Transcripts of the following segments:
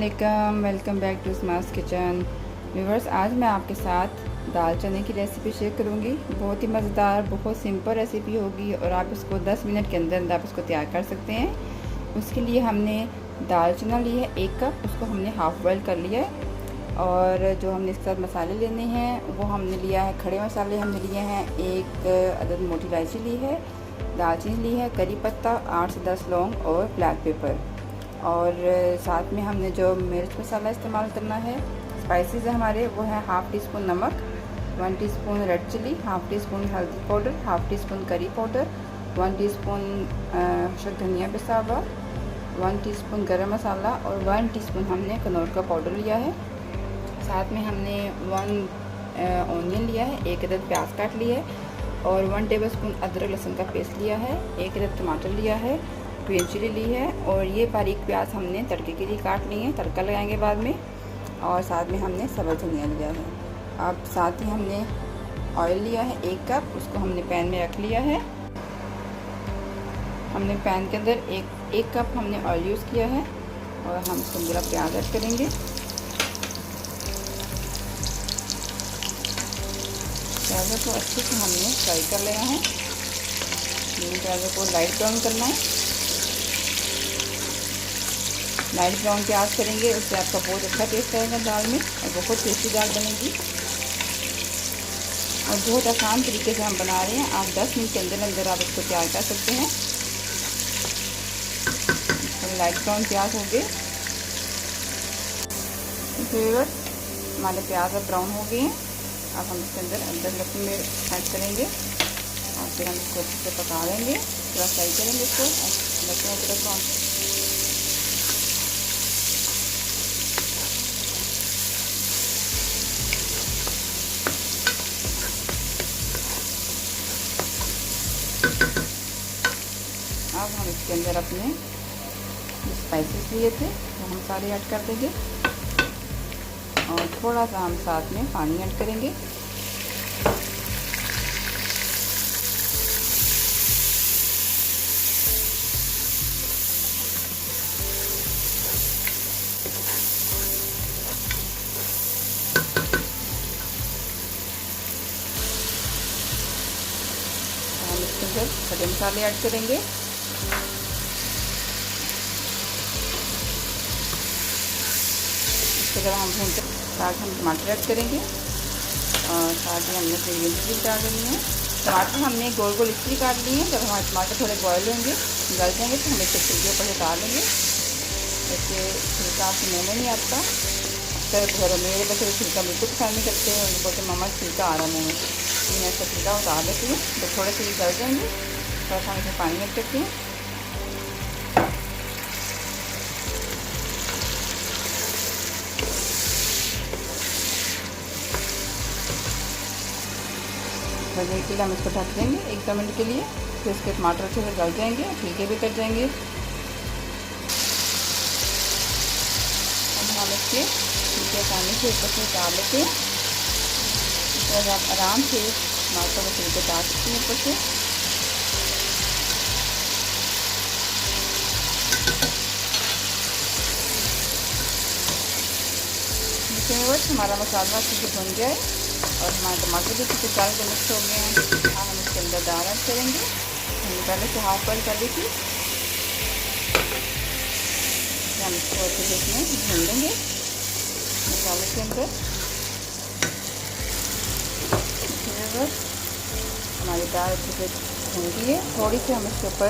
अस्सलामुअलैकुम, welcome back to smart kitchen. Viewers, आज मैं आपके साथ दाल चने की रेसिपी शेयर करूंगी। बहुत ही मज़ेदार, बहुत सिंपल रेसिपी होगी और आप इसको 10 मिनट के अंदर आप इसको तैयार कर सकते हैं। उसके लिए हमने दाल चना ली है 1 कप, उसको हमने हाफ़ बॉयल कर लिया है। और जो हमने इसके साथ मसाले लेने हैं वो हमने लिया है, खड़े मसाले हमने लिए हैं 1 अदद मोटी इलायची ली है, दालचीनी ली है, करी पत्ता 8 से 10 लौंग और ब्लैक पेपर। और साथ में हमने जो मिर्च मसाला इस्तेमाल करना है, स्पाइसेस है हमारे, वो है हाफ़ टी स्पून नमक, 1 teaspoon red chilli, half teaspoon हल्दी powder, half teaspoon curry powder, 1 teaspoon धनिया पिसा हुआ, 1 टीस्पून गरम मसाला और 1 टीस्पून हमने कनौर का पाउडर लिया है। साथ में हमने 1 ऑनियन लिया है, 1 अदद प्याज काट लिया है और 1 टेबलस्पून अदरक लहसुन का पेस्ट लिया है, 1 अदद टमाटर लिया है, ग्रीन चिली ली है और ये बारीक प्याज हमने तड़के के लिए काट लिए हैं, तड़का लगाएंगे बाद में। और साथ में हमने सब्ज़ धनिया लिया है। अब साथ ही हमने ऑयल लिया है 1 कप, उसको हमने पैन में रख लिया है। हमने पैन के अंदर एक कप हमने ऑयल यूज़ किया है और हम इसके अंदर प्याज ऐड करेंगे। प्याज़ों को अच्छे से हमने फ्राई कर लेना है। प्याज़ों को लाइट ब्राउन करना है। लाइट ब्राउन प्याज करेंगे, उससे आपका बहुत अच्छा टेस्ट आएगा दाल में और बहुत टेस्टी दाल बनेगी। और बहुत आसान तरीके से हम बना रहे हैं, आप 10 मिनट के अंदर अंदर आप इसको तैयार कर सकते हैं। लाइट ब्राउन प्याज हो गए, हमारे प्याज अब ब्राउन हो गए हैं। अब हम इसके अंदर अदरक लहसुन में ऐड करेंगे और फिर हम इसको अच्छे से पका लेंगे, थोड़ा फ्राई करेंगे इसको लहसुन अदरक को। अब हम इसके अंदर अपने स्पाइसेस लिए थे वो हम सारे ऐड कर देंगे और थोड़ा सा हम साथ में पानी ऐड करेंगे। हम इसके अंदर खड़े मसाले ऐड करेंगे। अगर हम भूनते साथ हम टमाटर ऐड करेंगे और साथ ही हमने फिर ग्रीन चिली डाल देनी है। टमाटर हमने गोल गोल इसलिए काट लिए हैं, जब हमारे टमाटर थोड़े बॉयल होंगे, गल जाएंगे तो हम इसे छिलके ऊपर से डाल देंगे। ऐसे छिलका आपके मुँह में नहीं आता। अक्सर घरों में मेरे बच्चे छिलका बिल्कुल पसंद नहीं करते हैं, उनको बोलते मम्मा छिलका आ रहा मुँह में, मैं ऐसा छिलका उतार लेती हूँ। तो थोड़े से गल जाएंगे, थोड़ा सा हम इसमें पानी ऐड करते हैं। बजने के लिए हम इसको ढक देंगे 1-2 मिनट के लिए, फिर इसके टमाटर अच्छे से गल जाएंगे, छिलके भी कट जाएंगे। अब हम इसके छिलके पानी से ऊपर से उतार लेते हैं। इस तरह आप आराम से टमाटर को छिलके उतार सकते हैं ऊपर से। हमारा मसाला अच्छे से भुन गया है और हमारे टमाटर भी अच्छे से डाल के मिक्स हो गए हैं। अब हम इसके अंदर दाल ऐड करेंगे। हमने पहले से हाफ बॉयल कर ली थी, हम इसको अच्छे से इसमें भून लेंगे मसाले के अंदर। हमारी दाल अच्छे से भून गई है। थोड़ी सी हम इसके ऊपर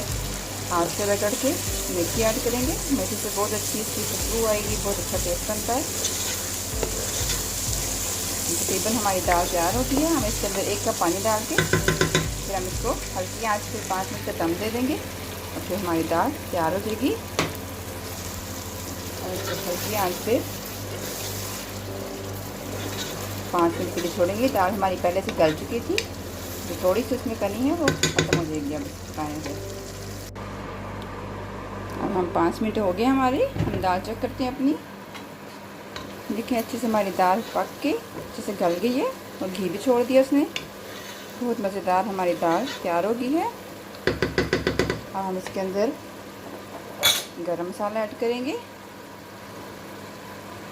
हाथ से रगड़ के मेथी ऐड करेंगे। मेथी से बहुत अच्छी इसकी खुशबू आएगी, बहुत अच्छा टेस्ट बनता है। तकरीबन हमारी दाल तैयार होती है। हम इसके अंदर 1 कप पानी डाल के फिर हम इसको हल्की आंच पे 5 मिनट का दम दे देंगे और फिर हमारी दाल तैयार हो जाएगी। और इसको हल्की आंच पे 5 मिनट के लिए छोड़ेंगे। दाल हमारी पहले से गल चुकी थी, जो थोड़ी सी उसमें कनी है वो ख़त्म हो जाएगी अब पकाने से। अब हम 5 मिनट हो गए हमारी, हम दाल चेक करते हैं अपनी। देखिए अच्छे से हमारी दाल पक के अच्छे से गल गई है और घी भी छोड़ दिया उसने। बहुत मज़ेदार हमारी दाल तैयार हो गई है। अब हम इसके अंदर गरम मसाला ऐड करेंगे